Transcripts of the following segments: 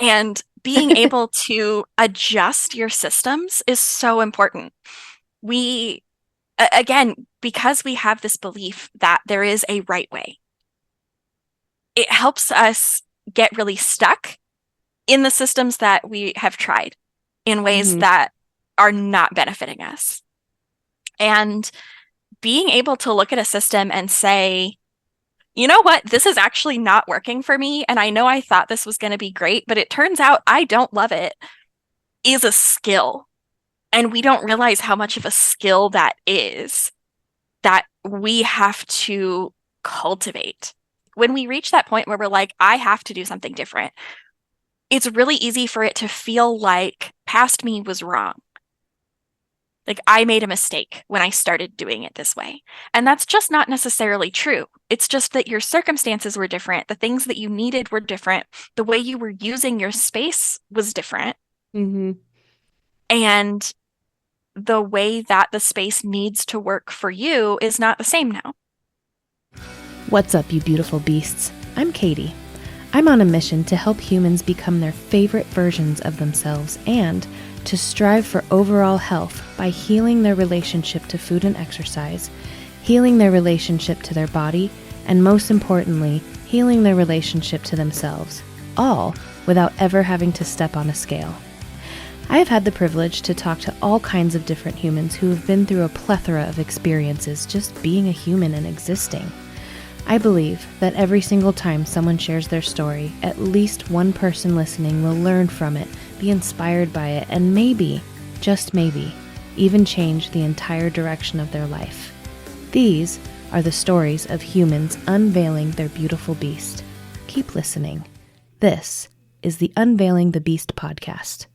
And being able to adjust your systems is so important. We, again, because we have this belief that there is a right way, it helps us get really stuck in the systems that we have tried in ways Hmm. that are not benefiting us. And being able to look at a system and say, you know what, this is actually not working for me. And I know I thought this was going to be great, but it turns out I don't love it, is a skill. And we don't realize how much of a skill that is that we have to cultivate. When we reach that point where we're like, I have to do something different, it's really easy for it to feel like past me was wrong. Like I made a mistake when I started doing it this way. And that's just not necessarily true. It's just that your circumstances were different. The things that you needed were different. The way you were using your space was different. Hmm. And the way that the space needs to work for you is not the same now. What's up, you beautiful beasts? I'm Katie. I'm on a mission to help humans become their favorite versions of themselves and to strive for overall health by healing their relationship to food and exercise, healing their relationship to their body, and most importantly, healing their relationship to themselves, all without ever having to step on a scale. I have had the privilege to talk to all kinds of different humans who have been through a plethora of experiences just being a human and existing. I believe that every single time someone shares their story, at least one person listening will learn from it, be inspired by it, and maybe, just maybe, even change the entire direction of their life. These are the stories of humans unveiling their beautiful beast. Keep listening. This is the Unveiling the Beast podcast.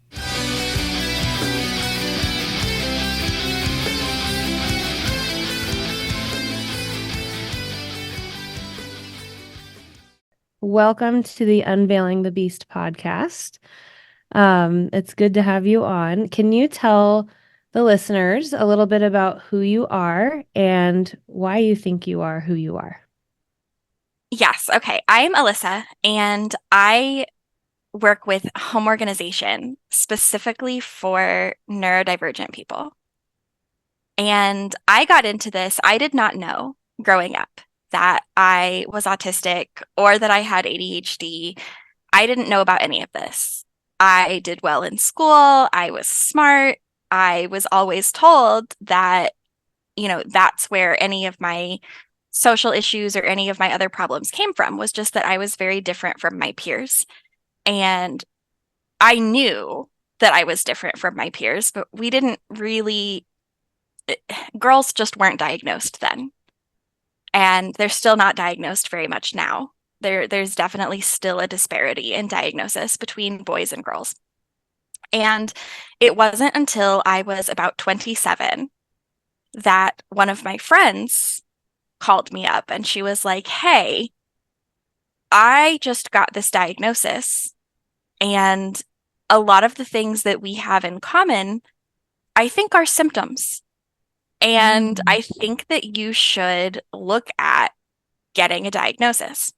Welcome to the Unveiling the Beast podcast. It's good to have you on. Can you tell the listeners a little bit about who you are and why you think you are who you are? Yes. Okay. I'm Alyssa, and I work with home organization specifically for neurodivergent people. And I got into this, I did not know growing up that I was autistic or that I had ADHD. I didn't know about any of this. I did well in school. I was smart. I was always told that, that's where any of my social issues or any of my other problems came from, was just that I was very different from my peers. And I knew that I was different from my peers, but we didn't really, girls just weren't diagnosed then. And they're still not diagnosed very much now. There's definitely still a disparity in diagnosis between boys and girls. And it wasn't until I was about 27 that one of my friends called me up and she was like, "Hey, I just got this diagnosis, and a lot of the things that we have in common, I think are symptoms. And Mm. I think that you should look at getting a diagnosis."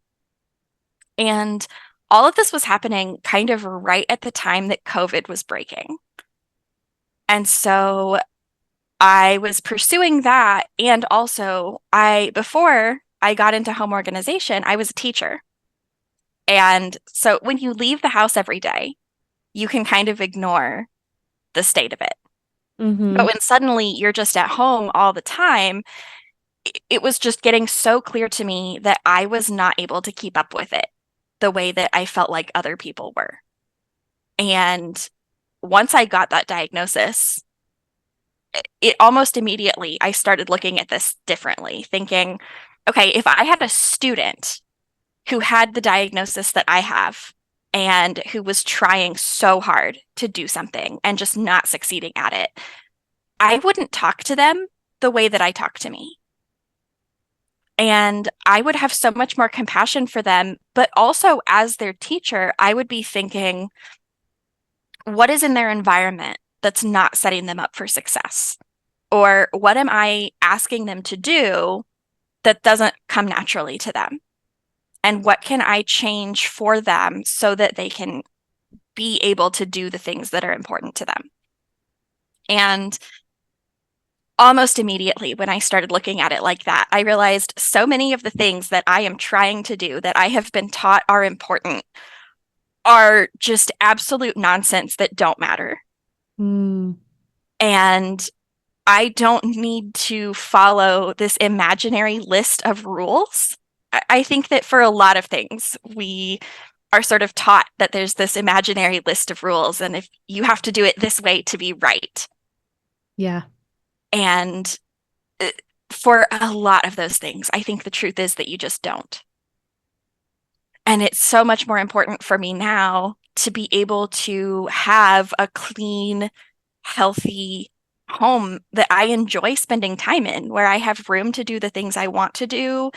And all of this was happening kind of right at the time that COVID was breaking. And so I was pursuing that. And also, before I got into home organization, I was a teacher. And so when you leave the house every day, you can kind of ignore the state of it. But Mm-hmm. when suddenly you're just at home all the time, it was just getting so clear to me that I was not able to keep up with it the way that I felt like other people were. And once I got that diagnosis, it almost immediately I started looking at this differently, thinking, okay, if I had a student who had the diagnosis that I have and who was trying so hard to do something and just not succeeding at it, I wouldn't talk to them the way that I talk to me. And I would have so much more compassion for them. But also, as their teacher, I would be thinking, what is in their environment that's not setting them up for success? Or what am I asking them to do that doesn't come naturally to them? And what can I change for them so that they can be able to do the things that are important to them. And almost immediately, when I started looking at it like that, I realized so many of the things that I am trying to do that I have been taught are important are just absolute nonsense that don't matter. Mm, And I don't need to follow this imaginary list of rules. I think that for a lot of things, we are sort of taught that there's this imaginary list of rules, and if you have to do it this way to be right. yeah. And uh, for a lot of those things, I think the truth is that you just don't. And it's so much more important for me now to be able to have a clean, healthy home that I enjoy spending time in, where I have room to do the things I want to do.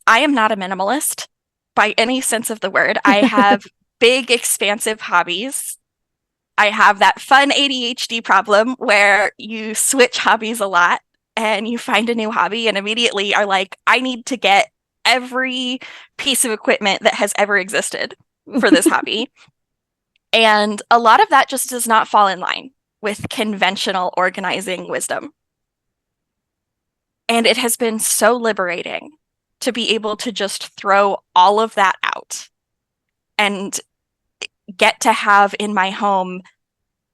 I am not a minimalist by any sense of the word. I have big, expansive hobbies. I have that fun ADHD problem where you switch hobbies a lot and you find a new hobby and immediately are like, I need to get every piece of equipment that has ever existed for this hobby. And a lot of that just does not fall in line with conventional organizing wisdom. And it has been so liberating to be able to just throw all of that out and get to have in my home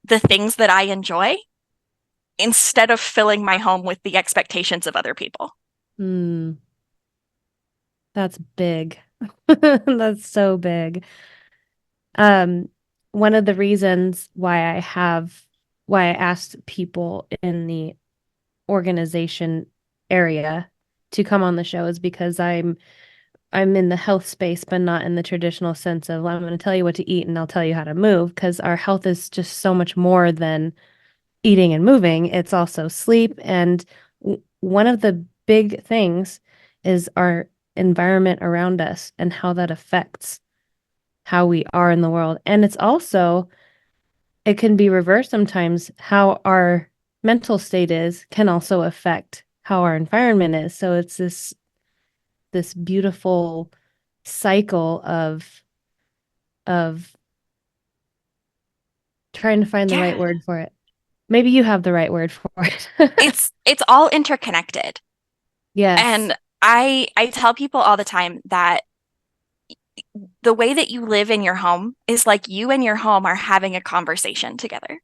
the things that I enjoy instead of filling my home with the expectations of other people. Mm, that's big. That's so big. Um, One of the reasons why I asked people in the organization area to come on the show is because I'm in the health space, but not in the traditional sense of, well, I'm going to tell you what to eat and I'll tell you how to move, because our health is just so much more than eating and moving. It's also sleep. And one of the big things is our environment around us and how that affects how we are in the world. And it's also, it can be reversed sometimes. How our mental state is can also affect how our environment is. So it's this beautiful cycle of trying to find the right Yeah, word for it. Maybe you have the right word for it. it's all interconnected. Yes. And I tell people all the time that the way that you live in your home is like you and your home are having a conversation together.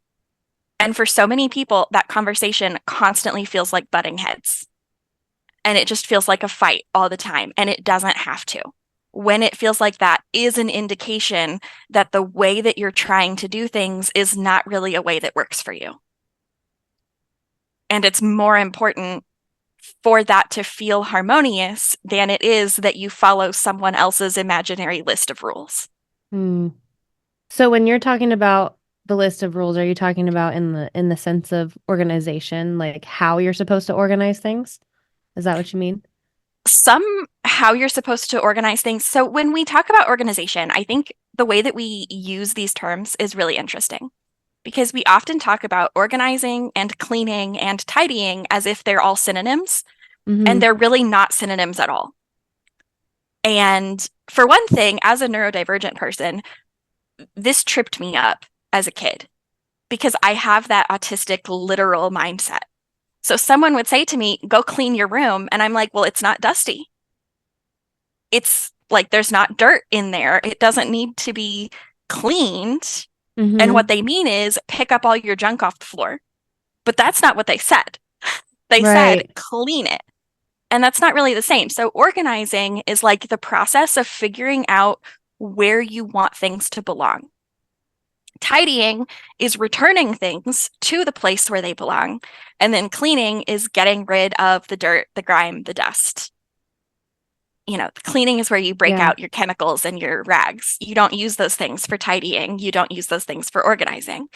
And for so many people, that conversation constantly feels like butting heads. And it just feels like a fight all the time. And it doesn't have to. When it feels like that is an indication that the way that you're trying to do things is not really a way that works for you. And it's more important for that to feel harmonious than it is that you follow someone else's imaginary list of rules. Hmm. So when you're talking about the list of rules, are you talking about in the sense of organization, like how you're supposed to organize things? Is that what you mean? Some how you're supposed to organize things. So when we talk about organization, I think the way that we use these terms is really interesting because we often talk about organizing and cleaning and tidying as if they're all synonyms, and Mm-hmm. they're really not synonyms at all. And for one thing, as a neurodivergent person, this tripped me up as a kid because I have that autistic literal mindset. So someone would say to me, go clean your room. And I'm like, well, it's not dusty. It's like there's not dirt in there. It doesn't need to be cleaned. And Mm-hmm. what they mean is pick up all your junk off the floor. But that's not what they said. They said Right. clean it. And that's not really the same. So organizing is like the process of figuring out where you want things to belong. Tidying is returning things to the place where they belong. And then cleaning is getting rid of the dirt, the grime, the dust. Cleaning is where you break Yeah. out your chemicals and your rags. You don't use those things for tidying. You don't use those things for organizing.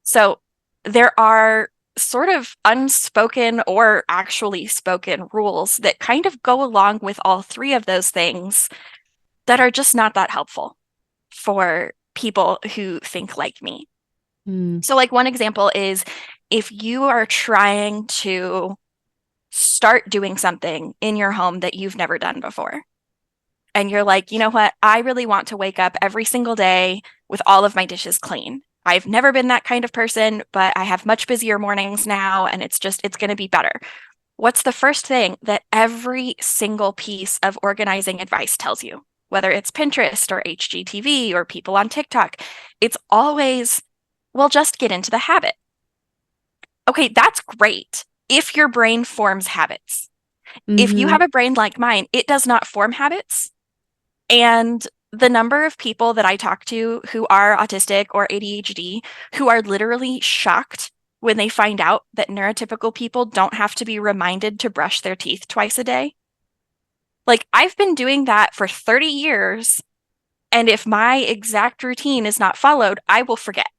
So there are sort of unspoken or actually spoken rules that kind of go along with all three of those things that are just not that helpful for people who think like me. Mm. So, like, one example is if you are trying to start doing something in your home that you've never done before, and you're like, you know what? I really want to wake up every single day with all of my dishes clean. I've never been that kind of person, but I have much busier mornings now, and it's going to be better. What's the first thing that every single piece of organizing advice tells you? Whether it's Pinterest or HGTV or people on TikTok, it's always, well, just get into the habit. Okay, that's great if your brain forms habits. If you Mm-hmm. have a brain like mine, it does not form habits. And the number of people that I talk to who are autistic or ADHD who are literally shocked when they find out that neurotypical people don't have to be reminded to brush their teeth twice a day. Like, I've been doing that for 30 years, and if my exact routine is not followed, I will forget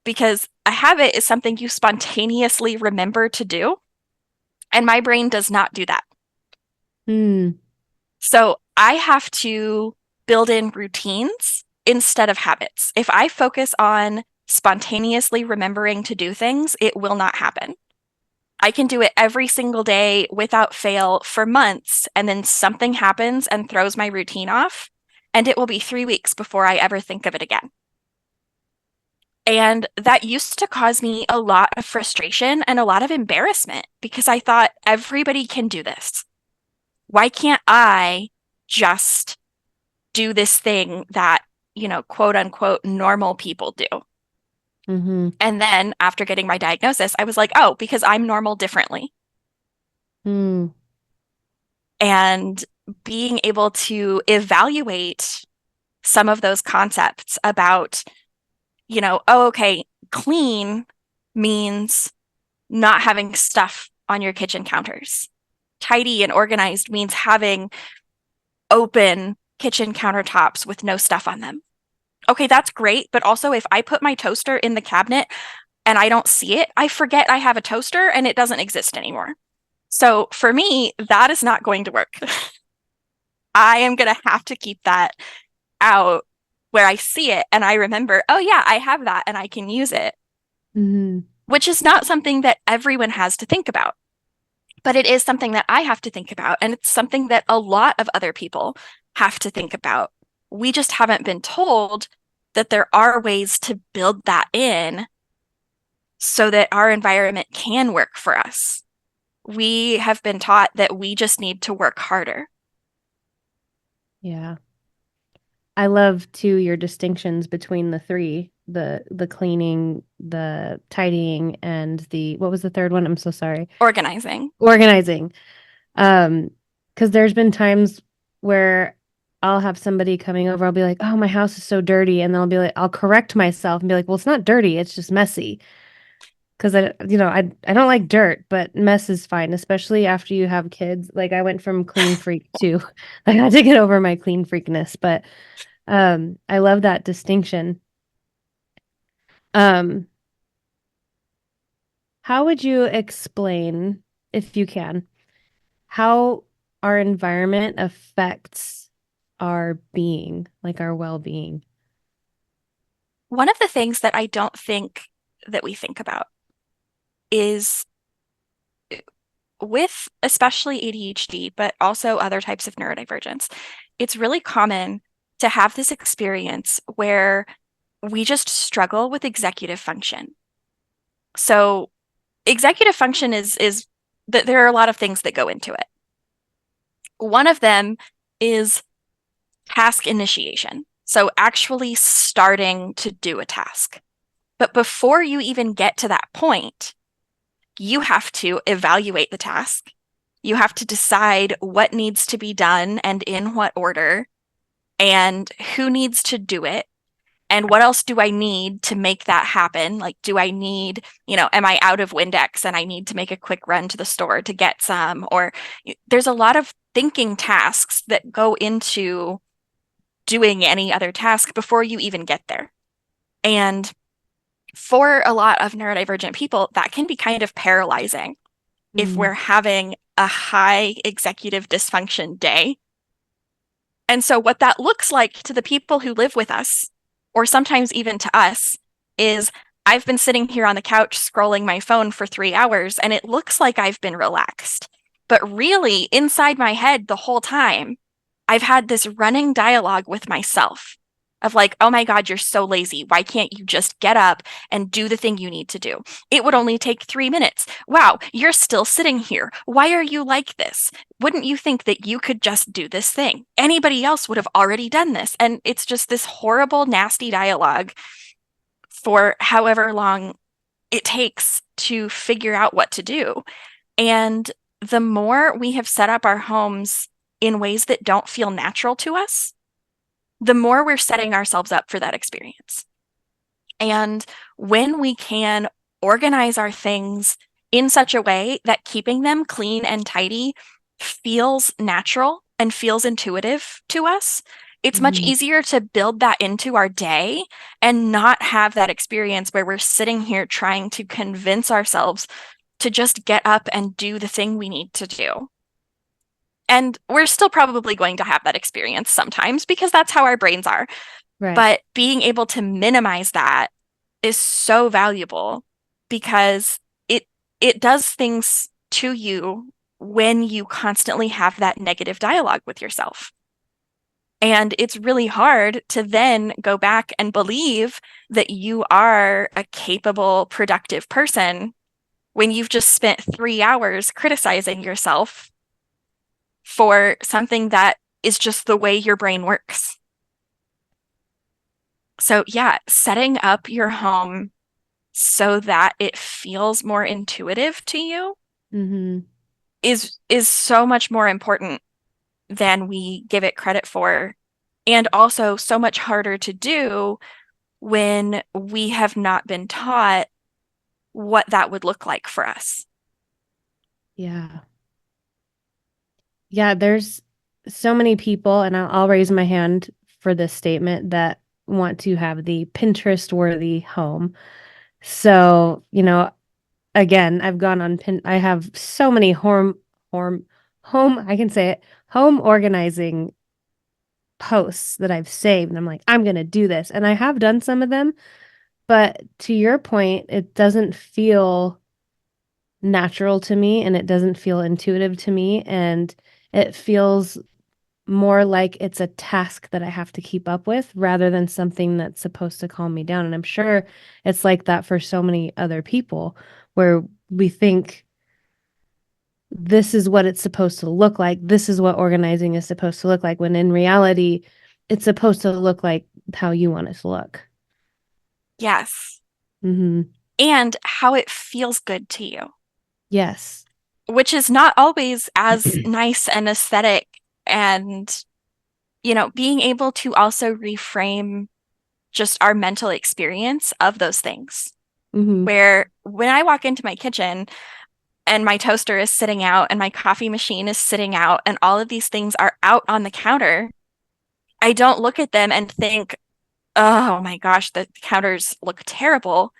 because a habit is something you spontaneously remember to do, and my brain does not do that. Mm. So I have to build in routines instead of habits. If I focus on spontaneously remembering to do things, it will not happen. I can do it every single day without fail for months, and then something happens and throws my routine off, and it will be 3 weeks before I ever think of it again. And that used to cause me a lot of frustration and a lot of embarrassment because I thought everybody can do this. Why can't I just do this thing that, quote unquote, normal people do? Mm-hmm. And then after getting my diagnosis, I was like, oh, because I'm normal differently. Mm. And being able to evaluate some of those concepts about, oh, okay, clean means not having stuff on your kitchen counters. Tidy and organized means having open kitchen countertops with no stuff on them. Okay, that's great. But also, if I put my toaster in the cabinet and I don't see it, I forget I have a toaster and it doesn't exist anymore. So for me, that is not going to work. I am going to have to keep that out where I see it and I remember, oh, yeah, I have that and I can use it, Mm-hmm. which is not something that everyone has to think about. But it is something that I have to think about. And it's something that a lot of other people have to think about. We just haven't been told that there are ways to build that in so that our environment can work for us. We have been taught that we just need to work harder. Yeah. I love too your distinctions between the three, the cleaning, the tidying, and the what was the third one? I'm so sorry. Organizing. Organizing. Um, because there's been times where I'll have somebody coming over, I'll be like, "Oh, my house is so dirty," and then I'll correct myself and be like, "Well, it's not dirty, it's just messy." Because I don't like dirt, but mess is fine, especially after you have kids. Like I went from clean freak to I had to get over my clean freakness, but I love that distinction. Um, how would you explain, if you can, how our environment affects our being, like our well-being? One of the things that I don't think that we think about is with especially ADHD, but also other types of neurodivergence, it's really common to have this experience where we just struggle with executive function. So executive function is that there are a lot of things that go into it. One of them is task initiation. So actually starting to do a task. But before you even get to that point, you have to evaluate the task. You have to decide what needs to be done and in what order, and who needs to do it, and what else do I need to make that happen? Like, do I need, am I out of Windex and I need to make a quick run to the store to get some? Or there's a lot of thinking tasks that go into doing any other task before you even get there. And for a lot of neurodivergent people, that can be kind of paralyzing if Mm, we're having a high executive dysfunction day. And so, what that looks like to the people who live with us, or sometimes even to us, is I've been sitting here on the couch scrolling my phone for 3 hours and it looks like I've been relaxed. But really, inside my head the whole time, I've had this running dialogue with myself. of like, oh my God, you're so lazy. Why can't you just get up and do the thing you need to do? It would only take 3 minutes. Wow, you're still sitting here. Why are you like this? Wouldn't you think that you could just do this thing? Anybody else would have already done this. And it's just this horrible, nasty dialogue for however long it takes to figure out what to do. And the more we have set up our homes in ways that don't feel natural to us, the more we're setting ourselves up for that experience. And when we can organize our things in such a way that keeping them clean and tidy feels natural and feels intuitive to us, it's much Hmm. easier to build that into our day and not have that experience where we're sitting here trying to convince ourselves to just get up and do the thing we need to do. And we're still probably going to have that experience sometimes because that's how our brains are. Right. But being able to minimize that is so valuable because it it does things to you when you constantly have that negative dialogue with yourself. And it's really hard to then go back and believe that you are a capable, productive person when you've just spent 3 hours criticizing yourself for something that is just the way your brain works. So, yeah, setting up your home so that it feels more intuitive to you Hmm. is so much more important than we give it credit for, and also so much harder to do when we have not been taught what that would look like for us. Yeah. Yeah, there's so many people, and I'll raise my hand for this statement, that want to have the Pinterest worthy home. So, again, I've gone on I have so many home, I can say it, home organizing posts that I've saved. And I'm like, I'm going to do this. And I have done some of them, but to your point, it doesn't feel natural to me and it doesn't feel intuitive to me. And it feels more like it's a task that I have to keep up with rather than something that's supposed to calm me down. And I'm sure it's like that for so many other people where we think this is what it's supposed to look like. This is what organizing is supposed to look like, when in reality, it's supposed to look like how you want it to look. Yes. Mm-hmm. And how it feels good to you, Yes. which is not always as nice and aesthetic. And, being able to also reframe just our mental experience of those things. Mm-hmm. Where when I walk into my kitchen and my toaster is sitting out and my coffee machine is sitting out and all of these things are out on the counter, I don't look at them and think, oh my gosh, the counters look terrible.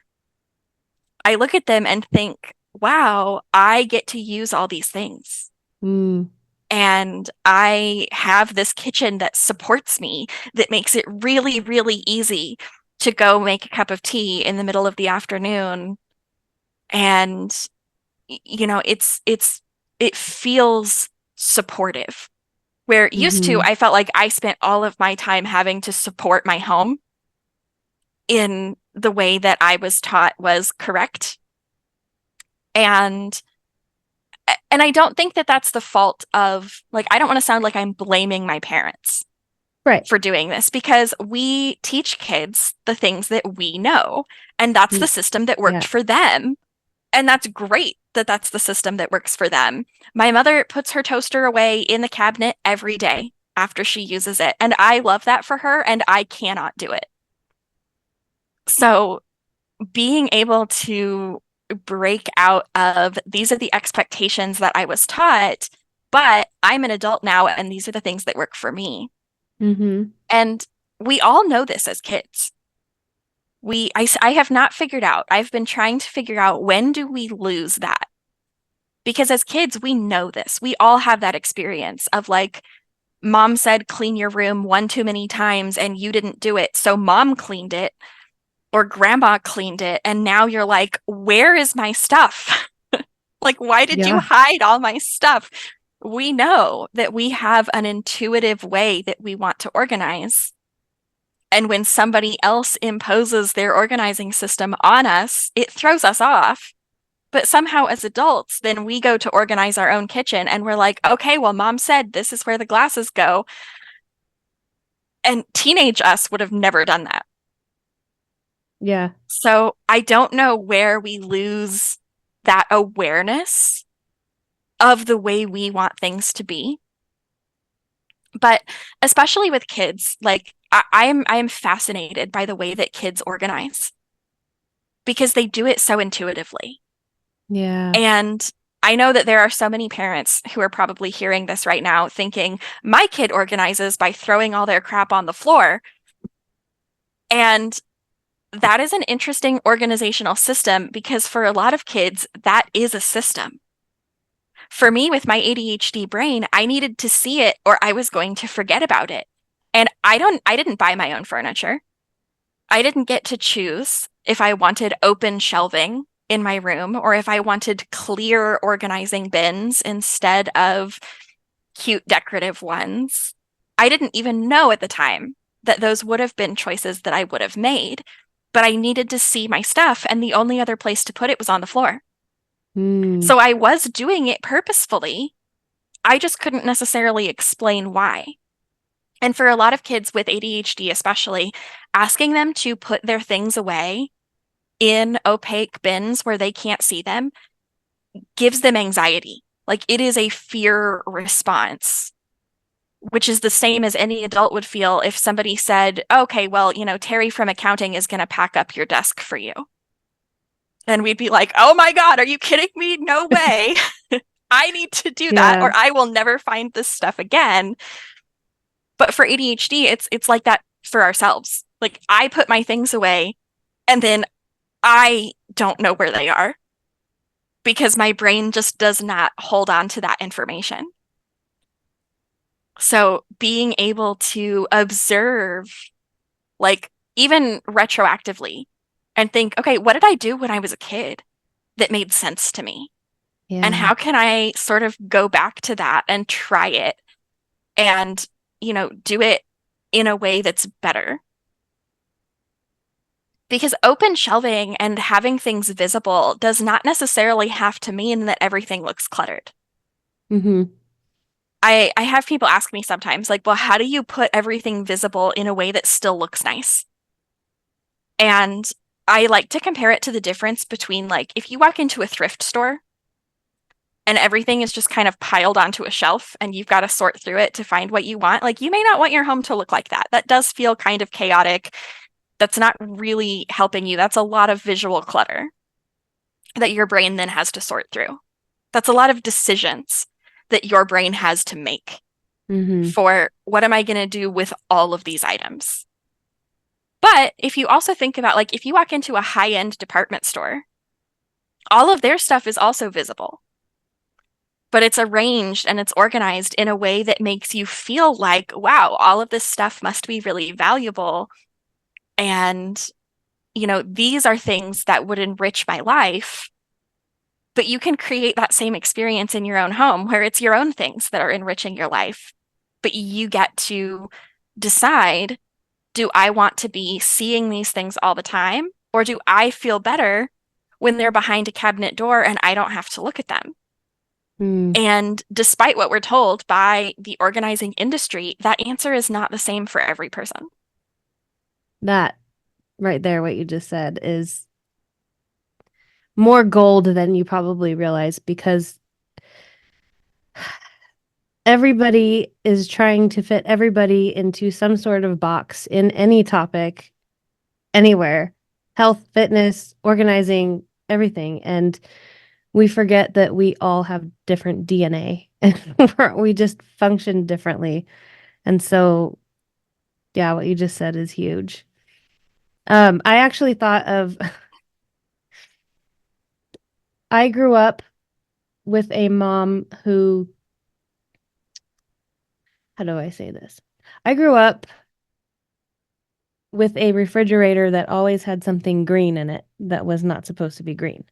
I look at them and think, wow, I get to use all these things. Mm. And I have this kitchen that supports me, that makes it really, really easy to go make a cup of tea in the middle of the afternoon. And, it feels supportive. Where used to, Mm-hmm. I felt like I spent all of my time having to support my home in the way that I was taught was correct. And and I don't think that that's the fault of, like, I don't want to sound like I'm blaming my parents Right. for doing this because we teach kids the things that we know, and that's the Mm. system that worked Yeah. for them. And that's great that that's the system that works for them. My mother puts her toaster away in the cabinet every day after she uses it, and I love that for her, and I cannot do it. So being able to break out of these are the expectations that I was taught, but I'm an adult now and these are the things that work for me. Mm-hmm. And we all know this as kids. I have not figured out. I've been trying to figure out, when do we lose that? Because as kids, we know this. We all have that experience of, like, mom said, clean your room one too many times and you didn't do it. So mom cleaned it or grandma cleaned it. And now you're like, where is my stuff? Like, why did you Yeah. hide all my stuff? We know that we have an intuitive way that we want to organize. And when somebody else imposes their organizing system on us, it throws us off. But somehow, as adults, then we go to organize our own kitchen and we're like, okay, well, mom said this is where the glasses go. And teenage us would have never done that. Yeah. So I don't know where we lose that awareness of the way we want things to be. But especially with kids, like I am fascinated by the way that kids organize because they do it so intuitively. Yeah. And I know that there are so many parents who are probably hearing this right now thinking, my kid organizes by throwing all their crap on the floor. And that is an interesting organizational system because for a lot of kids, that is a system. For me, with my ADHD brain, I needed to see it or I was going to forget about it. And I didn't buy my own furniture. I didn't get to choose if I wanted open shelving in my room or if I wanted clear organizing bins instead of cute decorative ones. I didn't even know at the time that those would have been choices that I would have made, but I needed to see my stuff, and the only other place to put it was on the floor. Mm. So I was doing it purposefully. I just couldn't necessarily explain why. And for a lot of kids with ADHD, especially, asking them to put their things away in opaque bins where they can't see them gives them anxiety. Like it is a fear response, which is the same as any adult would feel if somebody said, okay, well, Terry from accounting is going to pack up your desk for you. And we'd be like, oh my God, are you kidding me? No way. I need to do that or Yeah. I will never find this stuff again. But for ADHD, it's like that for ourselves. Like I put my things away and then I don't know where they are because my brain just does not hold on to that information. So being able to observe, like even retroactively, and think, okay, what did I do when I was a kid that made sense to me? And Yeah. how can I sort of go back to that and try it and, do it in a way that's better? Because open shelving and having things visible does not necessarily have to mean that everything looks cluttered. Mm-hmm. I have people ask me sometimes, like, well, how do you put everything visible in a way that still looks nice? And I like to compare it to the difference between, like, if you walk into a thrift store and everything is just kind of piled onto a shelf and you've got to sort through it to find what you want, like, you may not want your home to look like that. That does feel kind of chaotic. That's not really helping you. That's a lot of visual clutter that your brain then has to sort through. That's a lot of decisions that your brain has to make Mm-hmm. for what am I going to do with all of these items. But if you also think about, like, if you walk into a high-end department store, all of their stuff is also visible, but it's arranged and it's organized in a way that makes you feel like, wow, all of this stuff must be really valuable. And, these are things that would enrich my life. But you can create that same experience in your own home where it's your own things that are enriching your life. But you get to decide, do I want to be seeing these things all the time? Or do I feel better when they're behind a cabinet door and I don't have to look at them? Mm. And despite what we're told by the organizing industry, that answer is not the same for every person. That right there, what you just said, is more gold than you probably realize because everybody is trying to fit everybody into some sort of box in any topic, anywhere, health, fitness, organizing, everything. And we forget that we all have different DNA and we just function differently. And so, yeah, what you just said is huge. I actually thought of, I grew up with a mom who, how do I say this? I grew up with a refrigerator that always had something green in it that was not supposed to be green.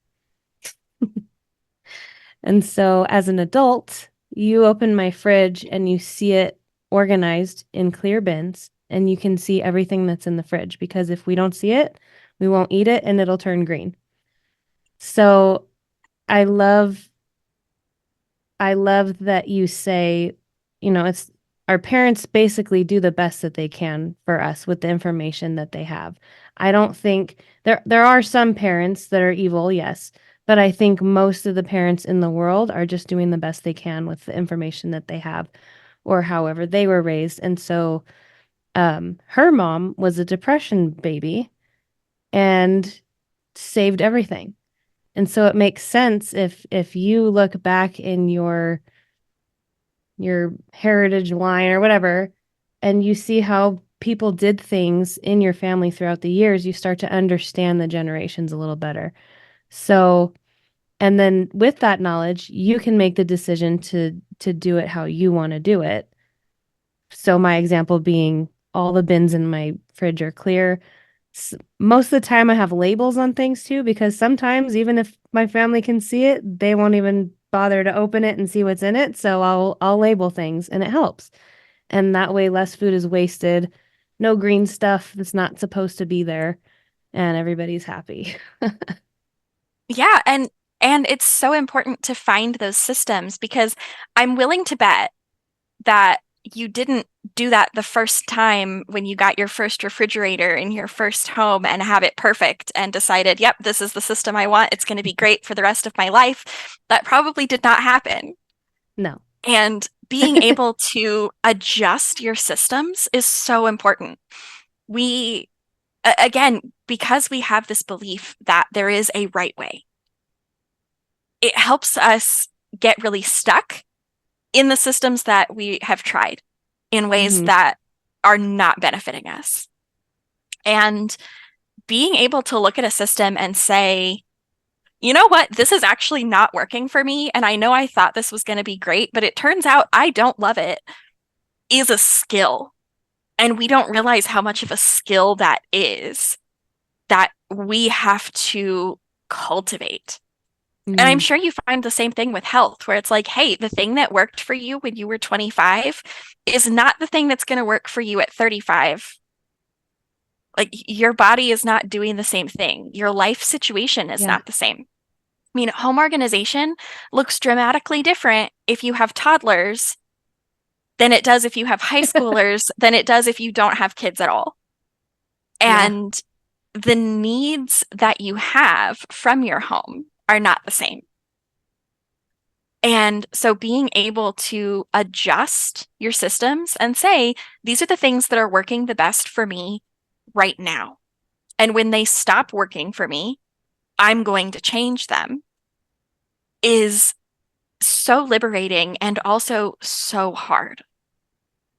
And so as an adult, you open my fridge and you see it organized in clear bins and you can see everything that's in the fridge because if we don't see it, we won't eat it and it'll turn green. So I love I love that you say, it's our parents basically do the best that they can for us with the information that they have. I don't think there are some parents that are evil, yes, but I think most of the parents in the world are just doing the best they can with the information that they have or however they were raised. And so her mom was a depression baby and saved everything. And so it makes sense if you look back in your heritage line or whatever, and you see how people did things in your family throughout the years, you start to understand the generations a little better. So, and then with that knowledge, you can make the decision to do it how you want to do it. So my example being all the bins in my fridge are clear. Most of the time I have labels on things too, because sometimes even if my family can see it, they won't even bother to open it and see what's in it. So I'll label things and it helps. And that way less food is wasted, no green stuff that's not supposed to be there, and everybody's happy. Yeah, and it's so important to find those systems because I'm willing to bet that you didn't do that the first time when you got your first refrigerator in your first home and have it perfect and decided, yep, this is the system I want. It's going to be great for the rest of my life. That probably did not happen. No. And being able to adjust your systems is so important. We, again, because we have this belief that there is a right way, it helps us get really stuck in the systems that we have tried in ways Hmm. that are not benefiting us. And being able to look at a system and say, you know what, this is actually not working for me. And I know I thought this was going to be great, but it turns out I don't love it, is a skill. And we don't realize how much of a skill that is that we have to cultivate. And I'm Hmm. sure you find the same thing with health, where it's like, hey, the thing that worked for you when you were 25 is not the thing that's going to work for you at 35. Like your body is not doing the same thing. Your life situation is Yeah. not the same. I mean, home organization looks dramatically different if you have toddlers than it does if you have high schoolers, than it does if you don't have kids at all. Yeah. And the needs that you have from your home are not the same. And so being able to adjust your systems and say, these are the things that are working the best for me right now. And when they stop working for me, I'm going to change them is so liberating and also so hard.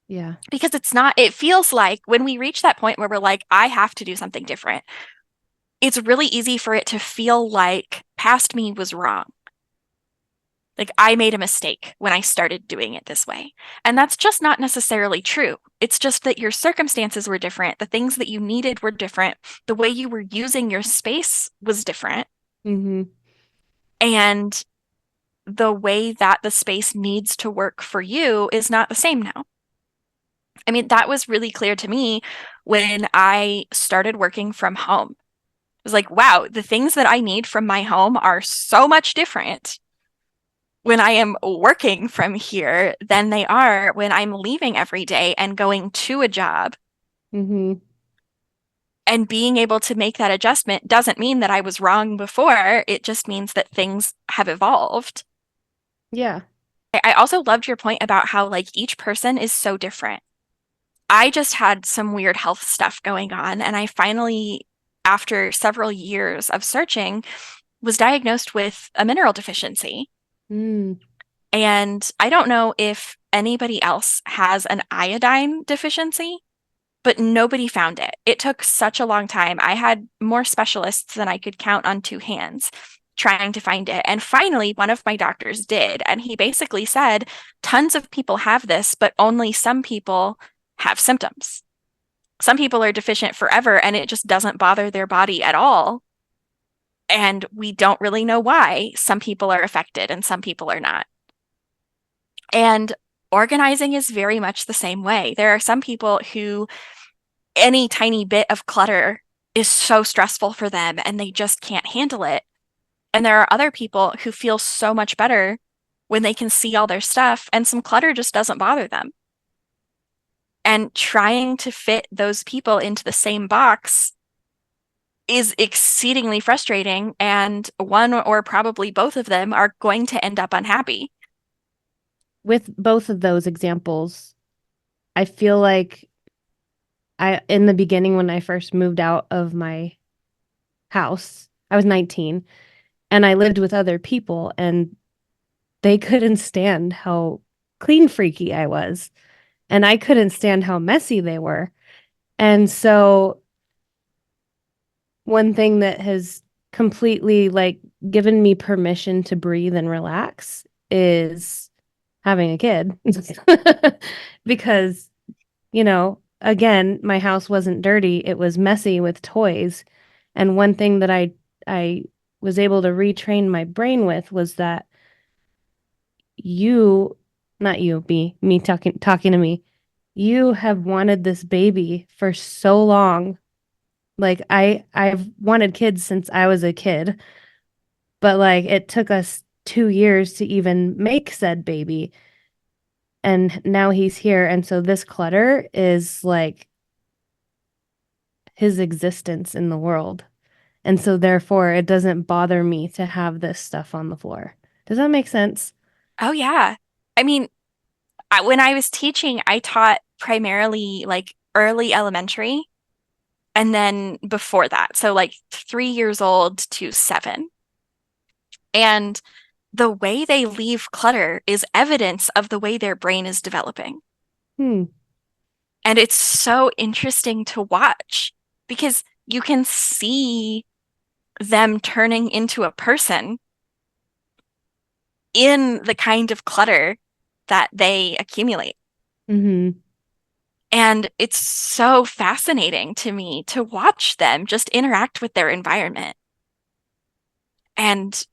Yeah. Because it feels like when we reach that point where we're like, I have to do something different, it's really easy for it to feel like past me was wrong. Like I made a mistake when I started doing it this way. And that's just not necessarily true. It's just that your circumstances were different. The things that you needed were different. The way you were using your space was different. Hmm. And the way that the space needs to work for you is not the same now. I mean, that was really clear to me when I started working from home. It was like, wow, the things that I need from my home are so much different when I am working from here than they are when I'm leaving every day and going to a job. Hmm. And being able to make that adjustment doesn't mean that I was wrong before. It just means that things have evolved. Yeah. I also loved your point about how, like, each person is so different. I just had some weird health stuff going on, and I finally, after several years of searching, was diagnosed with a mineral deficiency. Mm. And I don't know if anybody else has an iodine deficiency, but nobody found it. It took such a long time. I had more specialists than I could count on two hands trying to find it. And finally, one of my doctors did. And he basically said, tons of people have this, but only some people have symptoms. Some people are deficient forever and it just doesn't bother their body at all. And we don't really know why some people are affected and some people are not. And organizing is very much the same way. There are some people who any tiny bit of clutter is so stressful for them and they just can't handle it. And there are other people who feel so much better when they can see all their stuff and some clutter just doesn't bother them. And trying to fit those people into the same box is exceedingly frustrating, and one or probably both of them are going to end up unhappy. With both of those examples, I feel like in the beginning, when I first moved out of my house, I was 19 and I lived with other people, and they couldn't stand how clean freaky I was. And I couldn't stand how messy they were. And so, one thing that has completely like given me permission to breathe and relax is having a kid. Because, again, my house wasn't dirty, it was messy with toys. And one thing that I was able to retrain my brain with was that you, not you, me talking to me, you have wanted this baby for so long. Like I've wanted kids since I was a kid, but like it took us 2 years to even make said baby. And now he's here. And so this clutter is like his existence in the world. And so therefore it doesn't bother me to have this stuff on the floor. Does that make sense? Oh, yeah. I mean, when I was teaching, I taught primarily like early elementary and then before that. So, like 3 years old to 7. And the way they leave clutter is evidence of the way their brain is developing. Hmm. And it's so interesting to watch because you can see them turning into a person in the kind of clutter that they accumulate. Mm-hmm. And it's so fascinating to me to watch them just interact with their environment and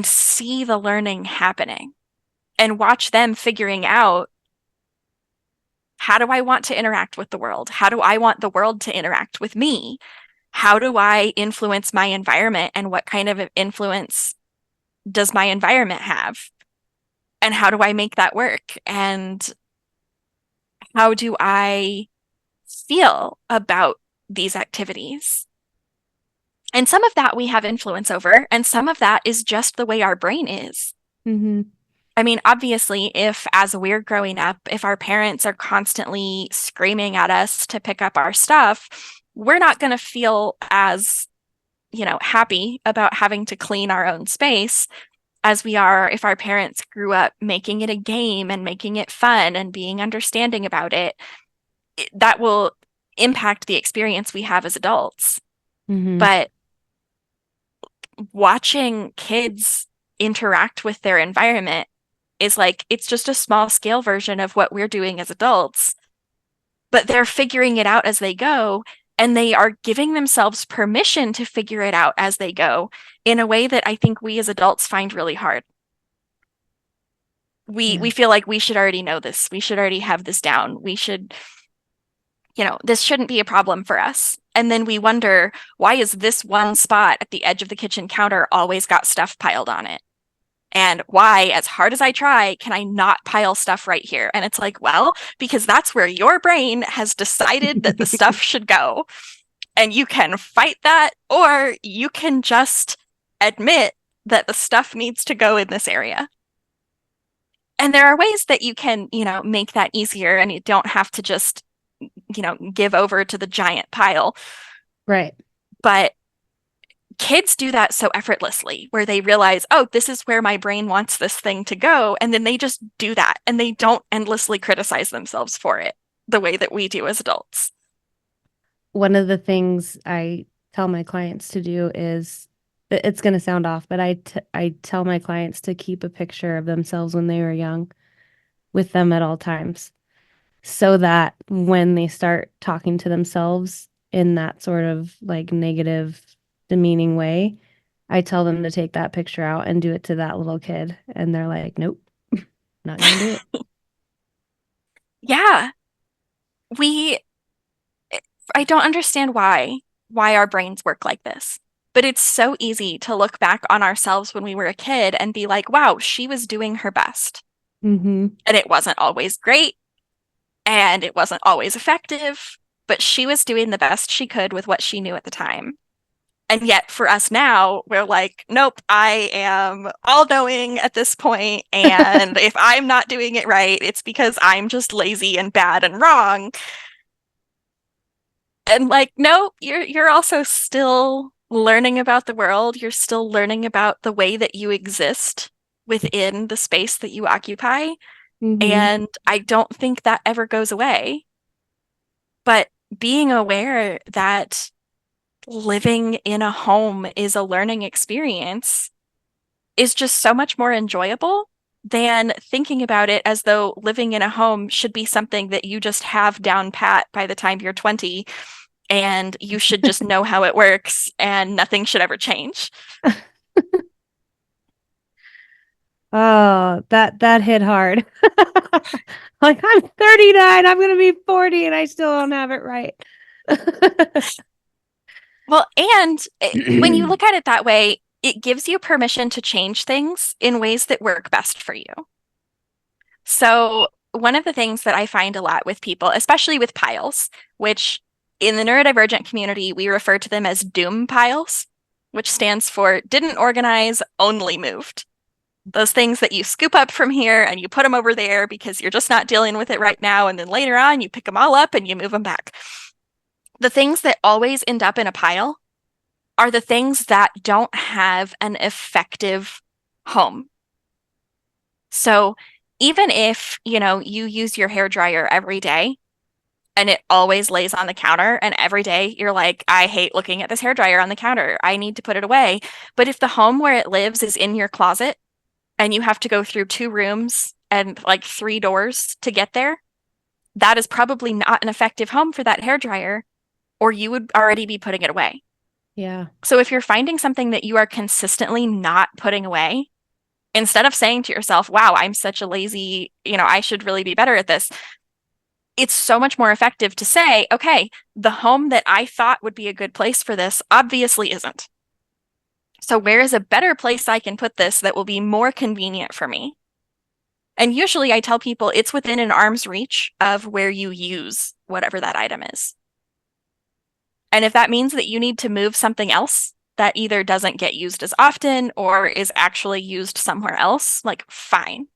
see the learning happening and watch them figuring out, how do I want to interact with the world? How do I want the world to interact with me? How do I influence my environment and what kind of influence does my environment have? And how do I make that work? And how do I feel about these activities? And some of that we have influence over, and some of that is just the way our brain is. Mm-hmm. I mean, obviously, if as we're growing up, if our parents are constantly screaming at us to pick up our stuff, we're not going to feel as, happy about having to clean our own space as we are if our parents grew up making it a game and making it fun and being understanding about it. That will impact the experience we have as adults. Mm-hmm. But watching kids interact with their environment is like, it's just a small scale version of what we're doing as adults, but they're figuring it out as they go. And they are giving themselves permission to figure it out as they go in a way that I think we as adults find really hard. We Yeah. feel like we should already know this. We should already have this down. We should, this shouldn't be a problem for us. And then we wonder, why is this one spot at the edge of the kitchen counter always got stuff piled on it? And why, as hard as I try, can I not pile stuff right here? And it's like, well, because that's where your brain has decided that the stuff should go. And you can fight that, or you can just admit that the stuff needs to go in this area. And there are ways that you can, make that easier and you don't have to just, give over to the giant pile. Right. But kids do that so effortlessly, where they realize, oh, this is where my brain wants this thing to go. And then they just do that and they don't endlessly criticize themselves for it the way that we do as adults. One of the things I tell my clients to do is, it's going to sound off, but I tell my clients to keep a picture of themselves when they were young with them at all times, so that when they start talking to themselves in that sort of like negative, demeaning way, I tell them to take that picture out and do it to that little kid. And they're like, nope, not going to do it. Yeah, we I don't understand why our brains work like this. But it's so easy to look back on ourselves when we were a kid and be like, wow, she was doing her best. Mm-hmm. And it wasn't always great and it wasn't always effective, but she was doing the best she could with what she knew at the time. And yet for us now, we're like, nope, I am all knowing at this point. And if I'm not doing it right, it's because I'm just lazy and bad and wrong. And like, no, you're also still learning about the world. You're still learning about the way that you exist within the space that you occupy. Mm-hmm. And I don't think that ever goes away. But being aware that living in a home is a learning experience is just so much more enjoyable than thinking about it as though living in a home should be something that you just have down pat by the time you're 20 and you should just know how it works and nothing should ever change. Oh, that hit hard. Like I'm 39, I'm gonna be 40 and I still don't have it right. Well, and when you look at it that way, it gives you permission to change things in ways that work best for you. So, one of the things that I find a lot with people, especially with piles, which in the neurodivergent community, we refer to them as doom piles, which stands for didn't organize, only moved. Those things that you scoop up from here and you put them over there because you're just not dealing with it right now. And then later on, you pick them all up and you move them back. The things that always end up in a pile are the things that don't have an effective home. So even if, you use your hair dryer every day and it always lays on the counter and every day you're like, I hate looking at this hair dryer on the counter. I need to put it away. But if the home where it lives is in your closet and you have to go through two rooms and like three doors to get there, that is probably not an effective home for that hair dryer, or you would already be putting it away. Yeah. So if you're finding something that you are consistently not putting away, instead of saying to yourself, wow, I'm such a lazy, I should really be better at this, it's so much more effective to say, okay, the home that I thought would be a good place for this obviously isn't. So where is a better place I can put this that will be more convenient for me? And usually I tell people it's within an arm's reach of where you use whatever that item is. And if that means that you need to move something else that either doesn't get used as often or is actually used somewhere else, like fine.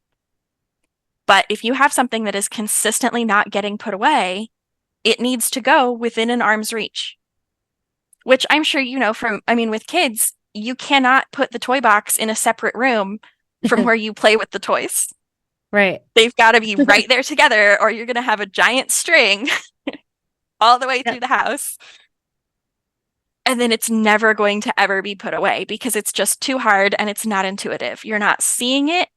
But if you have something that is consistently not getting put away, it needs to go within an arm's reach, which I'm sure you know from, I mean, with kids, you cannot put the toy box in a separate room from where you play with the toys. Right. They've got to be right there together, or you're going to have a giant string all the way Yep. through the house. And then it's never going to ever be put away because it's just too hard and it's not intuitive. You're not seeing it.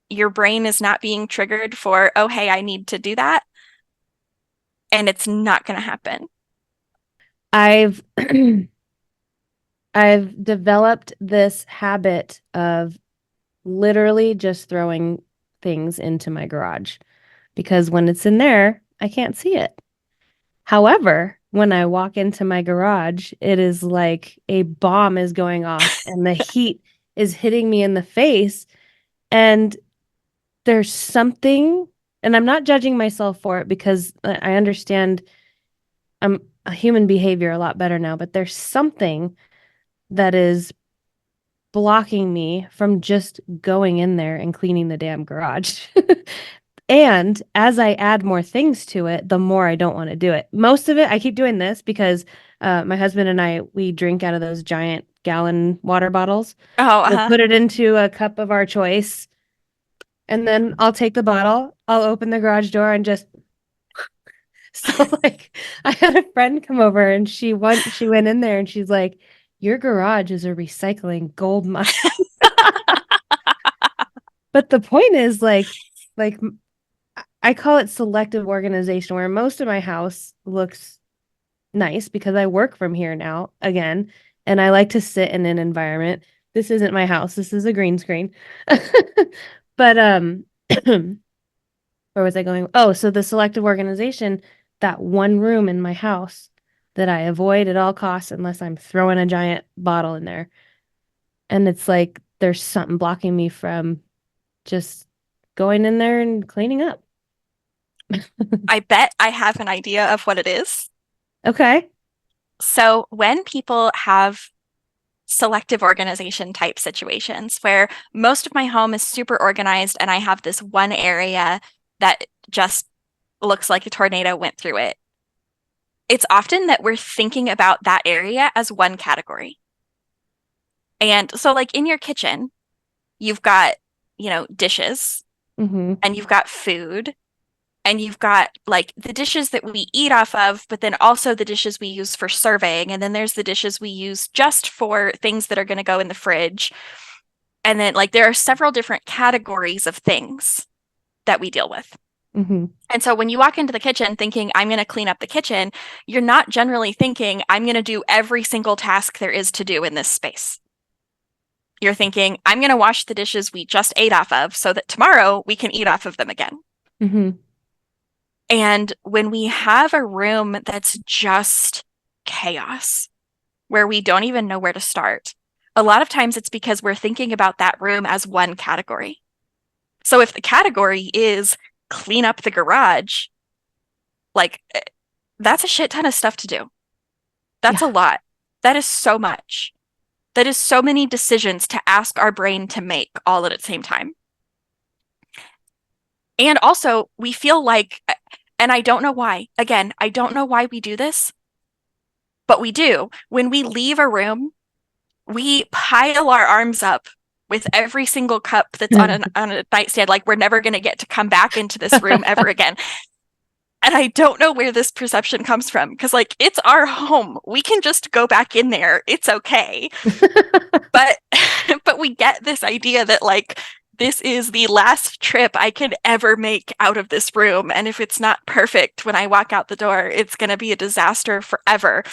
Your brain is not being triggered for, oh, hey, I need to do that. And it's not going to happen. I've I've developed this habit of literally just throwing things into my garage because when it's in there, I can't see it. However, when I walk into my garage, it is like a bomb is going off and the heat is hitting me in the face. And there's something, and I'm not judging myself for it because I understand I'm a human behavior a lot better now, but there's something that is blocking me from just going in there and cleaning the damn garage. And as I add more things to it, the more I don't want to do it. Most of it, I keep doing this because my husband and I, we drink out of those giant gallon water bottles. Oh, We'll put it into a cup of our choice. And then I'll take the bottle, I'll open the garage door and just so like I had a friend come over and she went in there and she's like, "Your garage is a recycling gold mine." But the point is like I call it selective organization where most of my house looks nice because I work from here now again and I like to sit in an environment. This isn't my house. This is a green screen. But where was I going? Oh, so the selective organization, that one room in my house that I avoid at all costs unless I'm throwing a giant bottle in there. And it's like there's something blocking me from just going in there and cleaning up. I bet I have an idea of what it is. Okay. So when people have selective organization type situations where most of my home is super organized and I have this one area that just looks like a tornado went through it, it's often that we're thinking about that area as one category. And so, like in your kitchen, you've got, dishes Mm-hmm. and you've got food and you've got like the dishes that we eat off of, but then also the dishes we use for serving. And then there's the dishes we use just for things that are going to go in the fridge. And then, like, there are several different categories of things that we deal with. Mm-hmm. And so when you walk into the kitchen thinking, I'm going to clean up the kitchen, you're not generally thinking, I'm going to do every single task there is to do in this space. You're thinking, I'm going to wash the dishes we just ate off of so that tomorrow we can eat off of them again. Mm-hmm. And when we have a room that's just chaos, where we don't even know where to start, a lot of times it's because we're thinking about that room as one category. So if the category is clean up the garage, like that's a shit ton of stuff to do. That's Yeah. a lot. That is so much. That is so many decisions to ask our brain to make all at the same time. And also, we feel like, and I don't know why, again, I don't know why we do this, but we do. When we leave a room, we pile our arms up with every single cup that's on a nightstand, like we're never going to get to come back into this room ever again. And I don't know where this perception comes from because, like, it's our home. We can just go back in there. It's okay. But, but we get this idea that, like, this is the last trip I can ever make out of this room. And if it's not perfect when I walk out the door, it's going to be a disaster forever.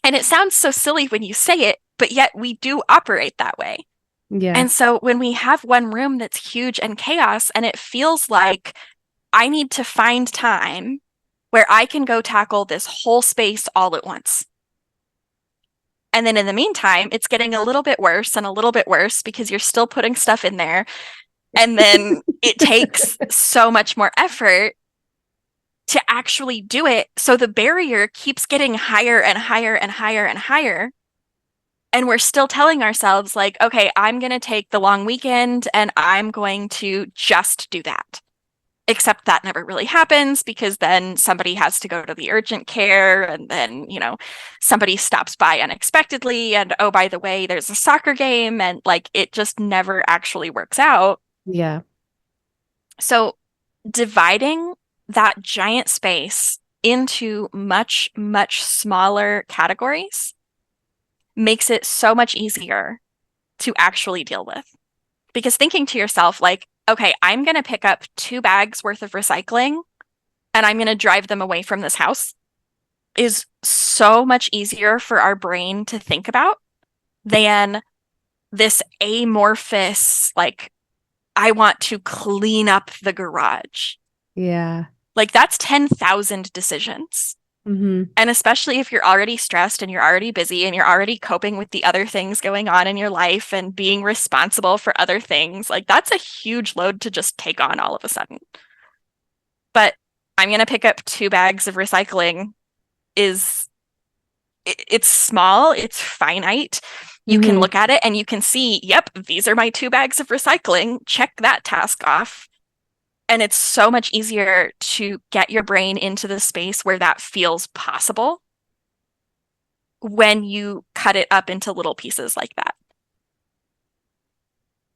And it sounds so silly when you say it, but yet we do operate that way. Yeah. And so when we have one room that's huge and chaos, and it feels like I need to find time where I can go tackle this whole space all at once. And then in the meantime, it's getting a little bit worse and a little bit worse because you're still putting stuff in there. And then it takes so much more effort to actually do it. So the barrier keeps getting higher and higher and higher and higher. And we're still telling ourselves, like, okay, I'm going to take the long weekend and I'm going to just do that. Except that never really happens because then somebody has to go to the urgent care and then, somebody stops by unexpectedly. And oh, by the way, there's a soccer game. And like it just never actually works out. Yeah. So dividing that giant space into much, much smaller categories makes it so much easier to actually deal with. Because thinking to yourself, like, okay, I'm going to pick up 2 bags worth of recycling and I'm going to drive them away from this house is so much easier for our brain to think about than this amorphous, like, I want to clean up the garage. Yeah. Like, that's 10,000 decisions. Mm-hmm. And especially if you're already stressed and you're already busy and you're already coping with the other things going on in your life and being responsible for other things, like that's a huge load to just take on all of a sudden. But I'm going to pick up 2 bags of recycling is it's small, it's finite. You can Mm-hmm. look at it and you can see, yep, these are my 2 bags of recycling. Check that task off. And it's so much easier to get your brain into the space where that feels possible when you cut it up into little pieces like that.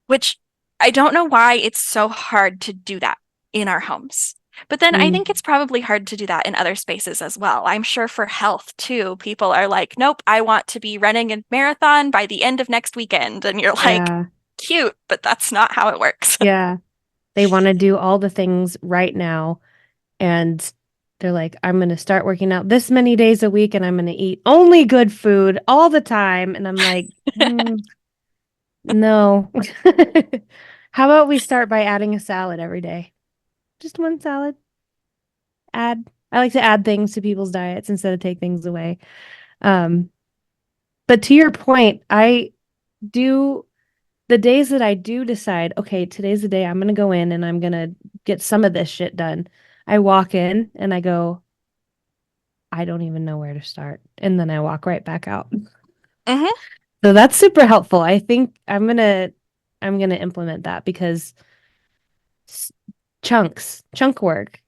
Which I don't know why it's so hard to do that in our homes. But then I think Mm. it's probably hard to do that in other spaces as well. I'm sure for health too, people are like, nope, I want to be running a marathon by the end of next weekend. And you're like, Yeah. cute, but that's not how it works. Yeah. They want to do all the things right now. And they're like, I'm going to start working out this many days a week and I'm going to eat only good food all the time. And I'm like, no. How about we start by adding a salad every day? Just one salad. Add. I like to add things to people's diets instead of take things away. Um, but to your point, I do the days that I do decide, okay, today's the day I'm gonna go in and I'm gonna get some of this shit done. I walk in and I go, I don't even know where to start. And then I walk right back out. Hmm. So that's super helpful. I think I'm gonna implement that because chunk work.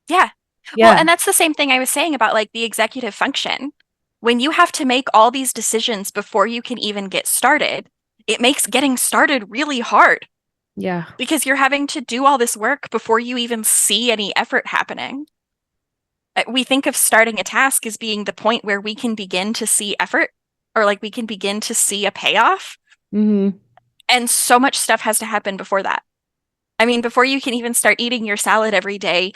Yeah. Well, Yeah. and that's the same thing I was saying about like the executive function. When you have to make all these decisions before you can even get started, it makes getting started really hard Yeah. because you're having to do all this work before you even see any effort happening. We think of starting a task as being the point where we can begin to see effort or like we can begin to see a payoff. Hmm. And so much stuff has to happen before that. I mean, before you can even start eating your salad every day,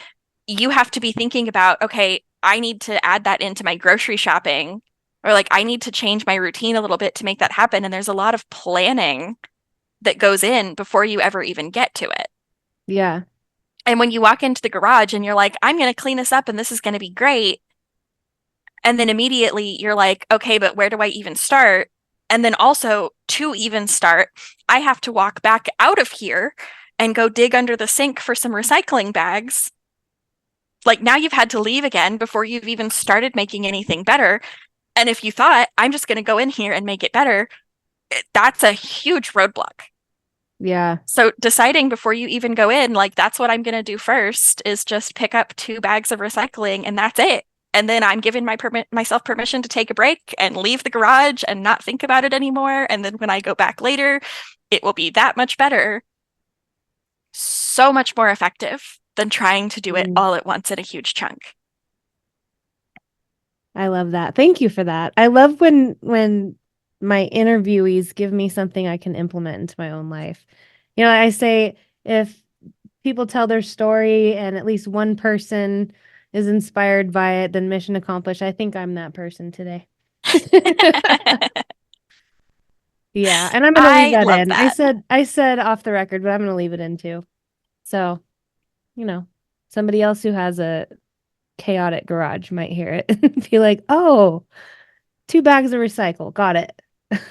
you have to be thinking about, okay, I need to add that into my grocery shopping, or like I need to change my routine a little bit to make that happen. And there's a lot of planning that goes in before you ever even get to it. Yeah. And when you walk into the garage and you're like, I'm going to clean this up and this is going to be great. And then immediately you're like, okay, but where do I even start? And then also to even start, I have to walk back out of here and go dig under the sink for some recycling bags. Like now you've had to leave again before you've even started making anything better. And if you thought, I'm just going to go in here and make it better, that's a huge roadblock. Yeah. So deciding before you even go in, like that's what I'm going to do first is just pick up 2 bags of recycling and that's it. And then I'm giving myself permission to take a break and leave the garage and not think about it anymore. And then when I go back later, it will be that much better, so much more effective than trying to do it Mm. all at once in a huge chunk. I love that. Thank you for that. I love when my interviewees give me something I can implement into my own life. I say if people tell their story and at least one person is inspired by it, then mission accomplished. I think I'm that person today. Yeah, and I'm gonna leave I that love in. I that. said I said off the record, but I'm gonna leave it in too. So, you know, somebody else who has a chaotic garage might hear it and be like, "Oh, 2 bags of recycle. Got it."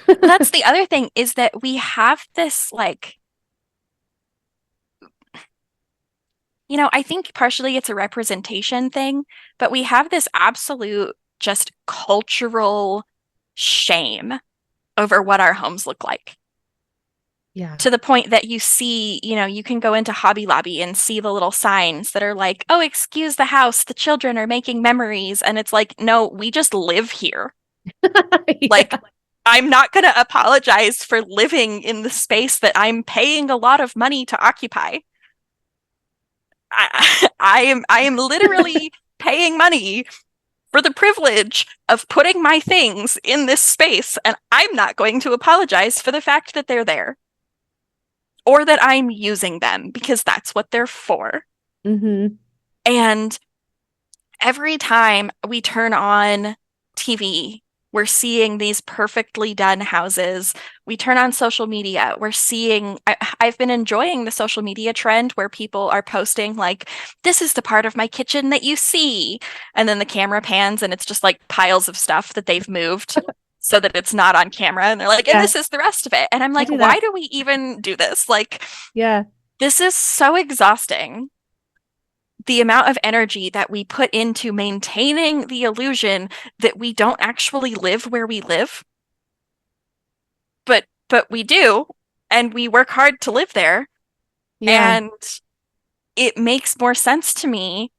Well, that's the other thing is that we have this like, I think partially it's a representation thing, but we have this absolute just cultural shame over what our homes look like. Yeah. To the point that you see, you can go into Hobby Lobby and see the little signs that are like, oh, excuse the house, the children are making memories. And it's like, no, we just live here. Like, Yeah. I'm not going to apologize for living in the space that I'm paying a lot of money to occupy. I am literally paying money for the privilege of putting my things in this space, and I'm not going to apologize for the fact that they're there or that I'm using them because that's what they're for. Hmm. And every time we turn on TV, we're seeing these perfectly done houses. We turn on social media, we're seeing, I've been enjoying the social media trend where people are posting, like, this is the part of my kitchen that you see. And then the camera pans and it's just like piles of stuff that they've moved so that it's not on camera. And they're like, and Yeah, this is the rest of it. And I'm I like, do why that. do we even do this? Like, Yeah. this is so exhausting, the amount of energy that we put into maintaining the illusion that we don't actually live where we live, but we do, and we work hard to live there. Yeah. And it makes more sense to me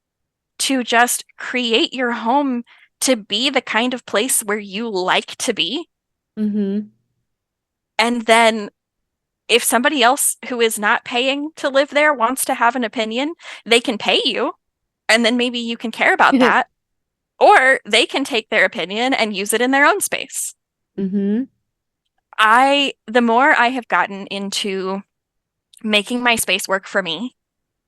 to just create your home to be the kind of place where you like to be. Hmm. And then if somebody else who is not paying to live there wants to have an opinion, they can pay you, and then maybe you can care about that. Or they can take their opinion and use it in their own space. Hmm. The more I have gotten into making my space work for me,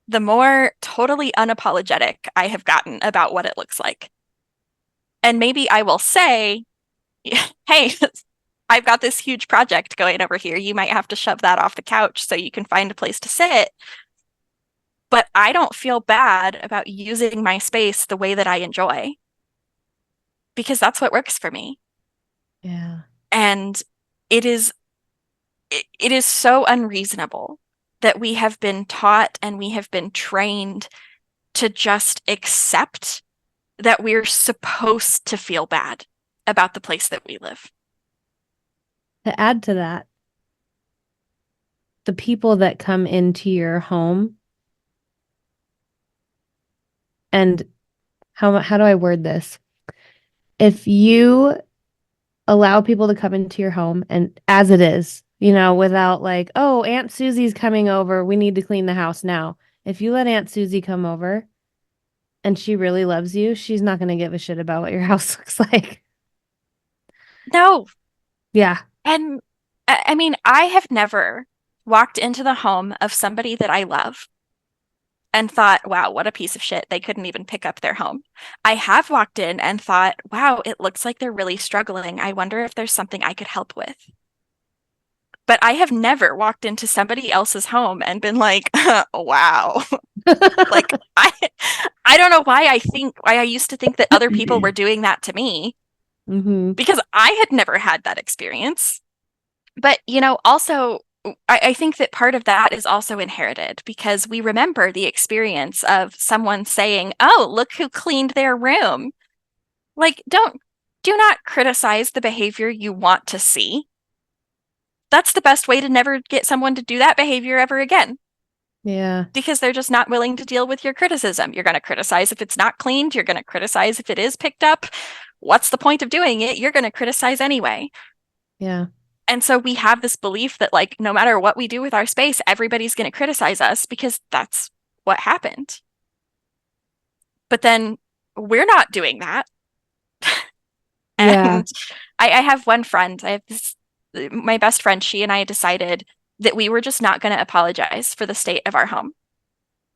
the more totally unapologetic I have gotten about what it looks like. And maybe I will say, hey, I've got this huge project going over here. You might have to shove that off the couch so you can find a place to sit. but I don't feel bad about using my space the way that I enjoy because that's what works for me. Yeah. And it is it is so unreasonable that we have been taught and we have been trained to just accept that we're supposed to feel bad about the place that we live. To add to that, the people that come into your home and how do I word this? If you allow people to come into your home and as it is, without like, oh, Aunt Susie's coming over, we need to clean the house now. If you let Aunt Susie come over and she really loves you, she's not going to give a shit about what your house looks like. No. Yeah. And I mean, I have never walked into the home of somebody that I love and thought, wow, what a piece of shit. They couldn't even pick up their home. I have walked in and thought, wow, it looks like they're really struggling. I wonder if there's something I could help with. But I have never walked into somebody else's home and been like, wow. Like I don't know why I used to think that other people were doing that to me Hmm. because I had never had that experience. But, also, I think that part of that is also inherited because we remember the experience of someone saying, oh, look who cleaned their room. Like, do not criticize the behavior you want to see. That's the best way to never get someone to do that behavior ever again Yeah. because they're just not willing to deal with your criticism. You're going to criticize if it's not cleaned, you're going to criticize if it is picked up. What's the point of doing it? You're going to criticize anyway. Yeah. And so we have this belief that, like, no matter what we do with our space, everybody's going to criticize us because that's what happened. But then we're not doing that. Yeah. And I have one friend, I have this, my best friend, she and I decided that we were just not going to apologize for the state of our home.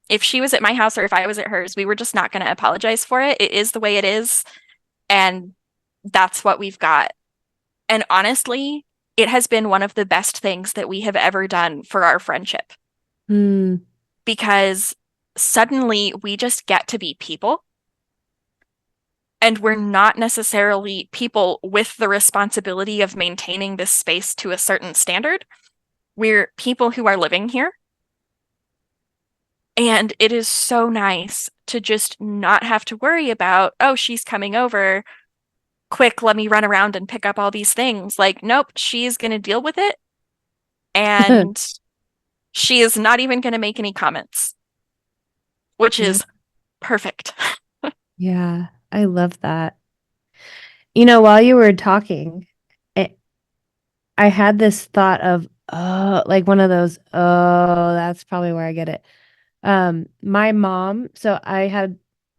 If she was at my house or if I was at hers, we were just not going to apologize for it. It is the way it is. And that's what we've got. And honestly, it has been one of the best things that we have ever done for our friendship Hmm. because suddenly we just get to be people and we're not necessarily people with the responsibility of maintaining this space to a certain standard. We're people who are living here. And it is so nice to just not have to worry about, oh, she's coming over. Quick, let me run around and pick up all these things. Like, nope, she's going to deal with it. And she is not even going to make any comments, which Yeah. is perfect. Yeah. I love that. While you were talking, it, I had this thought of, oh, like one of those, oh, that's probably where I get it. My mom, so I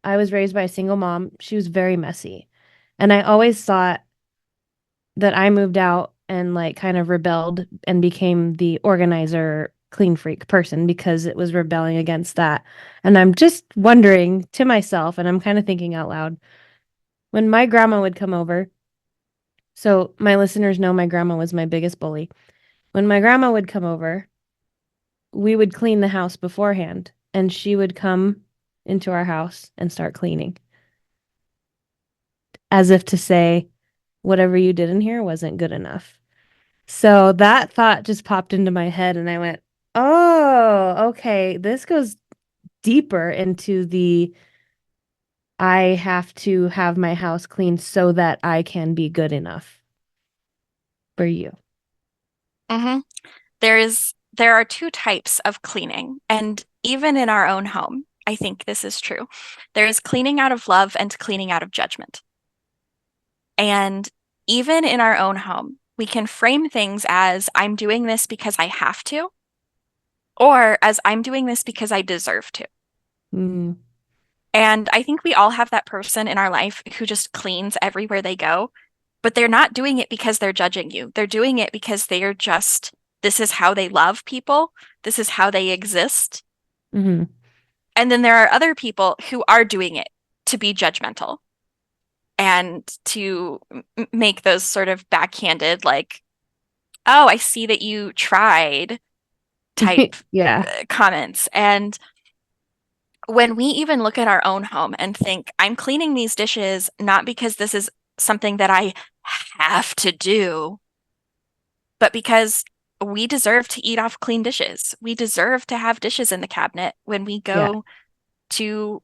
was raised by a single mom. She was very messy. And I always thought that I moved out and like kind of rebelled and became the organizer, clean freak person because it was rebelling against that. And I'm just wondering to myself, and I'm kind of thinking out loud, when my grandma would come over, so my listeners know my grandma was my biggest bully. When my grandma would come over, we would clean the house beforehand, and she would come into our house and start cleaning, as if to say, whatever you did in here wasn't good enough. So that thought just popped into my head, and I went, oh, okay, this goes deeper into the I have to have my house clean so that I can be good enough for you. Mm-hmm. There are two types of cleaning, and even in our own home, I think this is true. There is cleaning out of love and cleaning out of judgment. And even in our own home, we can frame things as I'm doing this because I have to, or as I'm doing this because I deserve to. Mm, And I think we all have that person in our life who just cleans everywhere they go, but they're not doing it because they're judging you. They're doing it because they are just, this is how they love people. This is how they exist. hmm. And then there are other people who are doing it to be judgmental and to make those sort of backhanded, like, oh, I see that you tried type Yeah. comments. And when we even look at our own home and think, I'm cleaning these dishes not because this is something that I have to do, but because we deserve to eat off clean dishes. We deserve to have dishes in the cabinet when we Yeah. go to,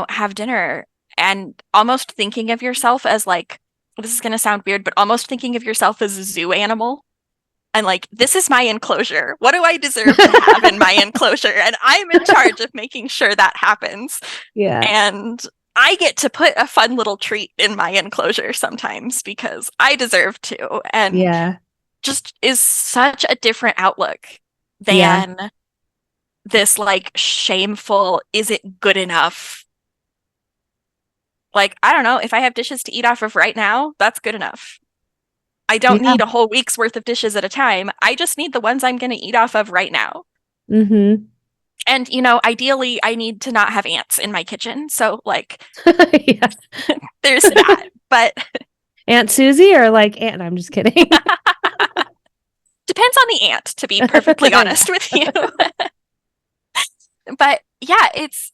have dinner, and almost thinking of yourself as like, this is going to sound weird, but almost thinking of yourself as a zoo animal. And like, this is my enclosure. What do I deserve to have in my enclosure? And I'm in charge of making sure that happens. Yeah. And I get to put a fun little treat in my enclosure sometimes because I deserve to. And Yeah. just is such a different outlook Yeah. than this like shameful, is it good enough? Like, I don't know, if I have dishes to eat off of right now, that's good enough. I don't Yeah. need a whole week's worth of dishes at a time. I just need the ones I'm going to eat off of right now. Mm-hmm. And, ideally, I need to not have ants in my kitchen. So, like, Yeah. there's that. But Aunt Susie or like Aunt, I'm just kidding. depends on the ant, to be perfectly Yeah. honest with you. But yeah, it's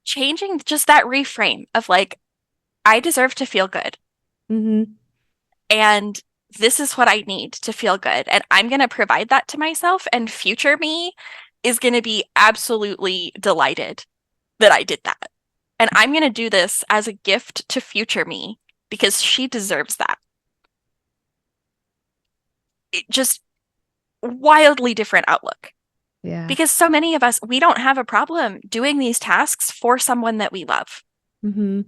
changing just that reframe of like, I deserve to feel good. Mm-hmm. And this is what I need to feel good. And I'm going to provide that to myself. And future me is going to be absolutely delighted that I did that. And I'm going to do this as a gift to future me because she deserves that. It just wildly different outlook. Yeah. Because so many of us, we don't have a problem doing these tasks for someone that we love. Mm-hmm.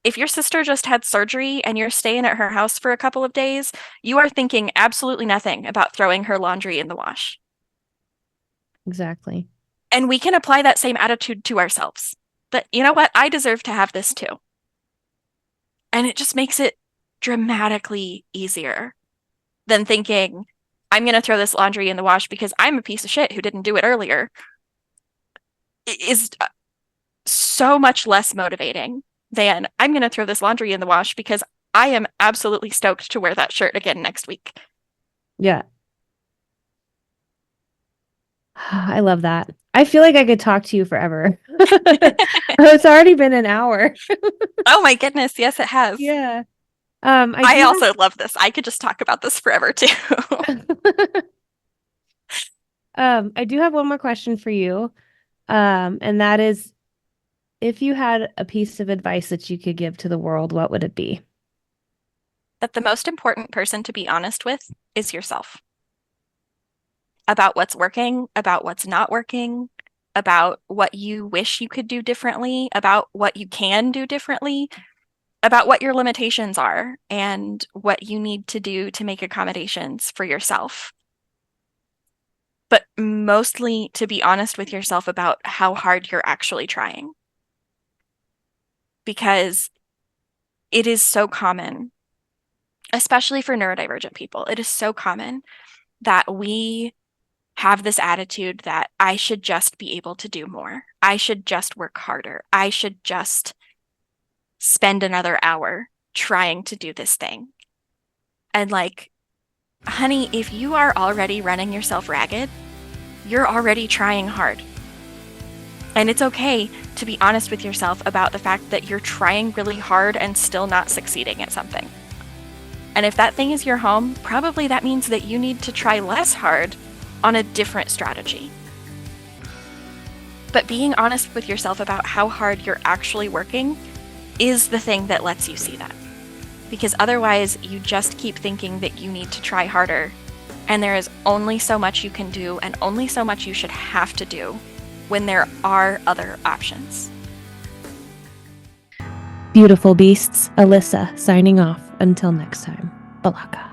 If your sister just had surgery and you're staying at her house for a couple of days, you are thinking absolutely nothing about throwing her laundry in the wash. Exactly. And we can apply that same attitude to ourselves. But you know what? I deserve to have this too. And it just makes it dramatically easier than thinking, I'm going to throw this laundry in the wash because I'm a piece of shit who didn't do it earlier. It is so much less motivating than I'm going to throw this laundry in the wash because I am absolutely stoked to wear that shirt again next week. Yeah. I love that. I feel like I could talk to you forever. It's already been an hour. Oh my goodness, yes, it has. Yeah. I I do also love this. I could just talk about this forever too. have I do have one more question for you. And that is if you had a piece of advice that you could give to the world, what would it be? That the most important person to be honest with is yourself about what's working, about what's not working, about what you wish you could do differently, about what you can do differently, about what your limitations are, and what you need to do to make accommodations for yourself. But mostly to be honest with yourself about how hard you're actually trying. Because it is so common, especially for neurodivergent people, it is so common that we have this attitude that I should just be able to do more. I should just work harder. I should just spend another hour trying to do this thing. And like, honey, if you are already running yourself ragged, you're already trying hard. And it's okay to be honest with yourself about the fact that you're trying really hard and still not succeeding at something. And if that thing is your home, probably that means that you need to try less hard on a different strategy. But being honest with yourself about how hard you're actually working is the thing that lets you see that. Because otherwise, you just keep thinking that you need to try harder, and there is only so much you can do and only so much you should have to do when there are other options. Beautiful beasts, Alyssa signing off. Until next time, Balaka.